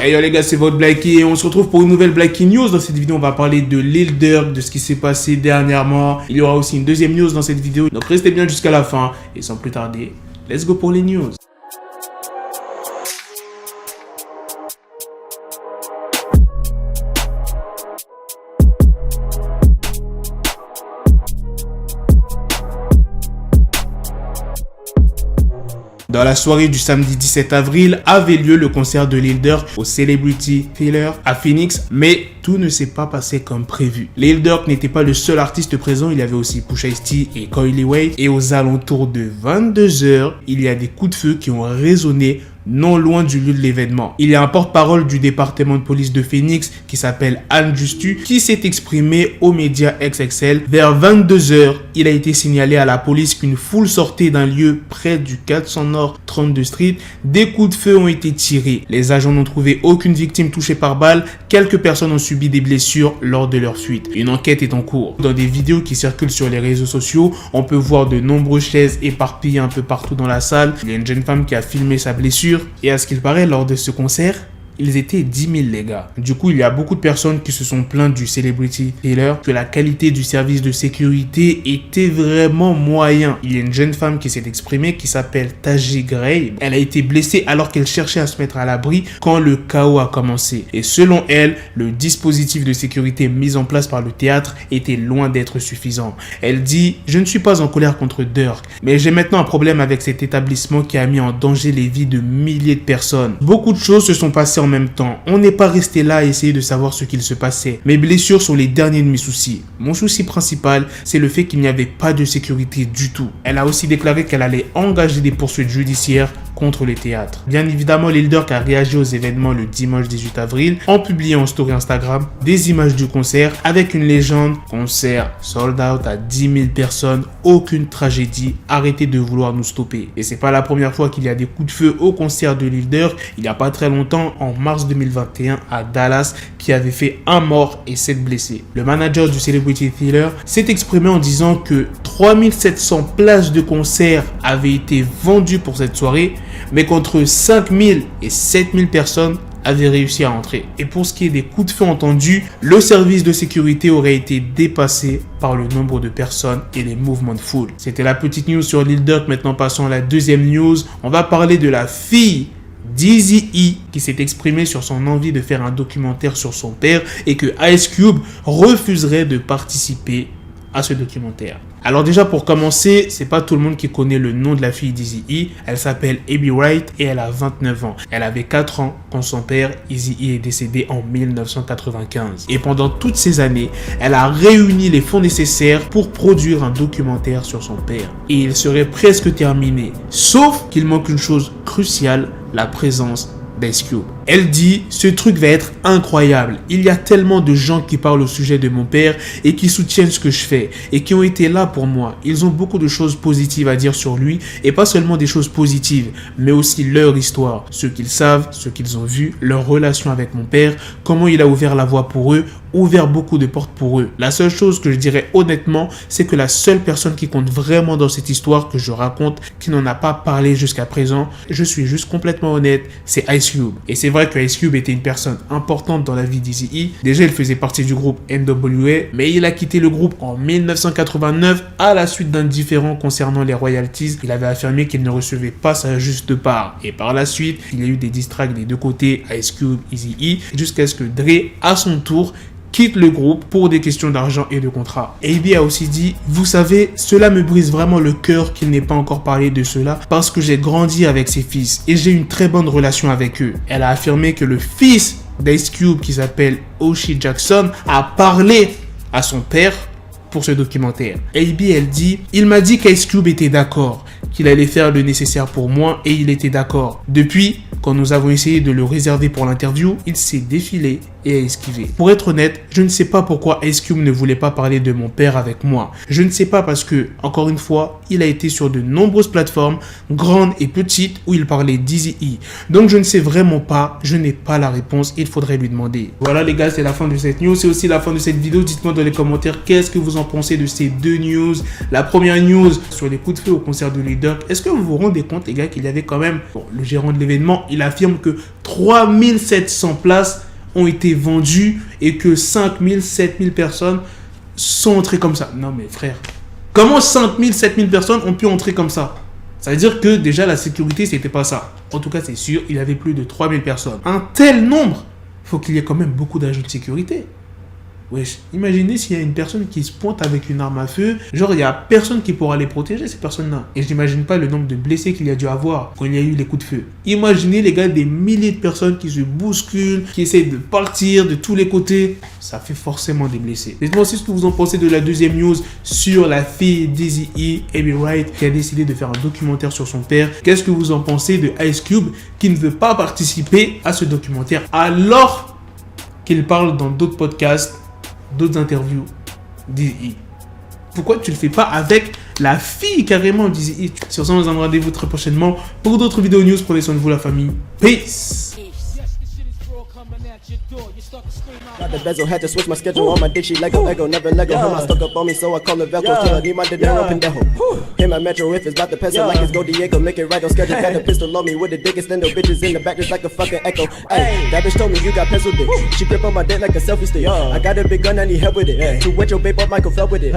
Hey yo les gars, c'est votre Blackie et on se retrouve pour une nouvelle Blackie News. Dans cette vidéo, on va parler de Lil Durk, de ce qui s'est passé dernièrement. Il y aura aussi une deuxième news dans cette vidéo, donc restez bien jusqu'à la fin. Et sans plus tarder, let's go pour les news. Dans la soirée du samedi 17 avril avait lieu le concert de Lil Durk au Celebrity Theater à Phoenix, mais tout ne s'est pas passé comme prévu. Lil Durk n'était pas le seul artiste présent, il y avait aussi Pusha T et Coily Ray, et aux alentours de 22 h, il y a des coups de feu qui ont résonné non loin du lieu de l'événement. Il y a un porte-parole du département de police de Phoenix qui s'appelle Anne Justu qui s'est exprimé aux médias XXL. Vers 22 h, il a été signalé à la police qu'une foule sortait d'un lieu près du 400 Nord 32 Street. Des coups de feu ont été tirés. Les agents n'ont trouvé aucune victime touchée par balle. Quelques personnes ont subi des blessures lors de leur fuite. Une enquête est en cours. Dans des vidéos qui circulent sur les réseaux sociaux, on peut voir de nombreuses chaises éparpillées un peu partout dans la salle. Il y a une jeune femme qui a filmé sa blessure. Et à ce qu'il paraît, lors de ce concert, ils étaient 10 000 les gars. Du coup, il y a beaucoup de personnes qui se sont plaintes du Celebrity Theater que la qualité du service de sécurité était vraiment moyen. Il y a une jeune femme qui s'est exprimée qui s'appelle Taji Gray. Elle a été blessée alors qu'elle cherchait à se mettre à l'abri quand le chaos a commencé. Et selon elle, le dispositif de sécurité mis en place par le théâtre était loin d'être suffisant. Elle dit « Je ne suis pas en colère contre Durk, mais j'ai maintenant un problème avec cet établissement qui a mis en danger les vies de milliers de personnes. Beaucoup de choses se sont passées en même temps. On n'est pas resté là à essayer de savoir ce qu'il se passait. Mes blessures sont les derniers de mes soucis. Mon souci principal, c'est le fait qu'il n'y avait pas de sécurité du tout. » Elle a aussi déclaré qu'elle allait engager des poursuites judiciaires contre les théâtres. Bien évidemment, Lil Durk a réagi aux événements le dimanche 18 avril en publiant en story Instagram des images du concert avec une légende. Concert sold out à 10 000 personnes, aucune tragédie, arrêtez de vouloir nous stopper. Et c'est pas la première fois qu'il y a des coups de feu au concert de Lil Durk. Il y a pas très longtemps, en mars 2021 à Dallas, qui avait fait 1 mort et 7 blessés. Le manager du Celebrity Theater s'est exprimé en disant que 3700 places de concert avaient été vendues pour cette soirée, mais qu'entre 5000 et 7000 personnes avaient réussi à entrer. Et pour ce qui est des coups de feu entendus, le service de sécurité aurait été dépassé par le nombre de personnes et les mouvements de foule. C'était la petite news sur Lil Durk. Maintenant passons à la deuxième news. On va parler de la fille d'Eazy-E qui s'est exprimée sur son envie de faire un documentaire sur son père et que Ice Cube refuserait de participer à ce documentaire. Alors déjà pour commencer, c'est pas tout le monde qui connaît le nom de la fille d'Eazy-E. Elle s'appelle Abby Wright et elle a 29 ans. Elle avait 4 ans quand son père Eazy-E est décédé en 1995. Et pendant toutes ces années, elle a réuni les fonds nécessaires pour produire un documentaire sur son père. Et il serait presque terminé. Sauf qu'il manque une chose cruciale, la présence d'Ice Cube. Elle dit « Ce truc va être incroyable. Il y a tellement de gens qui parlent au sujet de mon père et qui soutiennent ce que je fais et qui ont été là pour moi. Ils ont beaucoup de choses positives à dire sur lui et pas seulement des choses positives, mais aussi leur histoire, ce qu'ils savent, ce qu'ils ont vu, leur relation avec mon père, comment il a ouvert la voie pour eux, ouvert beaucoup de portes pour eux. La seule chose que je dirais honnêtement, c'est que la seule personne qui compte vraiment dans cette histoire que je raconte, qui n'en a pas parlé jusqu'à présent, je suis juste complètement honnête, c'est Ice Cube. Et c'est vrai que Ice Cube était une personne importante dans la vie d'Eazy-E. Déjà, il faisait partie du groupe NWA, mais il a quitté le groupe en 1989 à la suite d'un différend concernant les royalties. Il avait affirmé qu'il ne recevait pas sa juste part. Et par la suite, il y a eu des diss tracks des deux côtés, Ice Cube, Eazy-E, jusqu'à ce que Dre, à son tour, quitte le groupe pour des questions d'argent et de contrat. AB a aussi dit « Vous savez, cela me brise vraiment le cœur qu'il n'ait pas encore parlé de cela parce que j'ai grandi avec ses fils et j'ai une très bonne relation avec eux. » Elle a affirmé que le fils d'Ice Cube qui s'appelle Oshie Jackson a parlé à son père pour ce documentaire. AB, elle dit « Il m'a dit qu'Ice Cube était d'accord, qu'il allait faire le nécessaire pour moi et il était d'accord. Depuis, quand nous avons essayé de le réserver pour l'interview, il s'est défilé et a esquivé. Pour être honnête, je ne sais pas pourquoi Ice Cube ne voulait pas parler de mon père avec moi. Je ne sais pas parce que, encore une fois, il a été sur de nombreuses plateformes, grandes et petites, où il parlait d'Eazy-E. Donc je ne sais vraiment pas, je n'ai pas la réponse, il faudrait lui demander. Voilà les gars, c'est la fin de cette news, c'est aussi la fin de cette vidéo. Dites-moi dans les commentaires qu'est-ce que vous en pensez de ces deux news. La première news sur les coups de feu au concert de Lil Durk. Est-ce que vous vous rendez compte les gars qu'il y avait quand même le gérant de l'événement il affirme que 3700 places ont été vendues et que 5000, 7000 personnes sont entrées comme ça. Non mais frère, comment 5000, 7000 personnes ont pu entrer comme ça? Ça veut dire que déjà la sécurité, c'était pas ça. En tout cas, c'est sûr, il y avait plus de 3000 personnes. Un tel nombre, il faut qu'il y ait quand même beaucoup d'agents de sécurité. Wesh, imaginez s'il y a une personne qui se pointe avec une arme à feu, genre il n'y a personne qui pourra les protéger, ces personnes-là. Et je n'imagine pas le nombre de blessés qu'il y a dû avoir quand il y a eu les coups de feu. Imaginez les gars, des milliers de personnes qui se bousculent, qui essayent de partir de tous les côtés. Ça fait forcément des blessés. Dites-moi aussi ce que vous en pensez de la deuxième news sur la fille d'Eazy-E, Abby Wright, qui a décidé de faire un documentaire sur son père. Qu'est-ce que vous en pensez de Ice Cube qui ne veut pas participer à ce documentaire alors qu'il parle dans d'autres podcasts, d'autres interviews d'Eazy-E? Pourquoi tu le fais pas avec la fille carrément d'Eazy-E? Sur ça, on se donne rendez-vous très prochainement pour d'autres vidéos news. Prenez soin de vous, la famille. Peace. Got the bezel, had to switch my schedule on my dick, she Lego, never Lego. Him, I stuck up on me, so I call it Velcro. Till I need my dinero pendejo. Him, I metro if it's about the peso, like it's Go Diego, make it right on schedule. Got the pistol on me with the dickest, then the bitches in the back just like a fucking echo. Hey, that bitch told me you got pencil dick. She grip on my dick like a selfie stick. I got a big gun, I need help with it. To wet your babe up, Michael fell with it.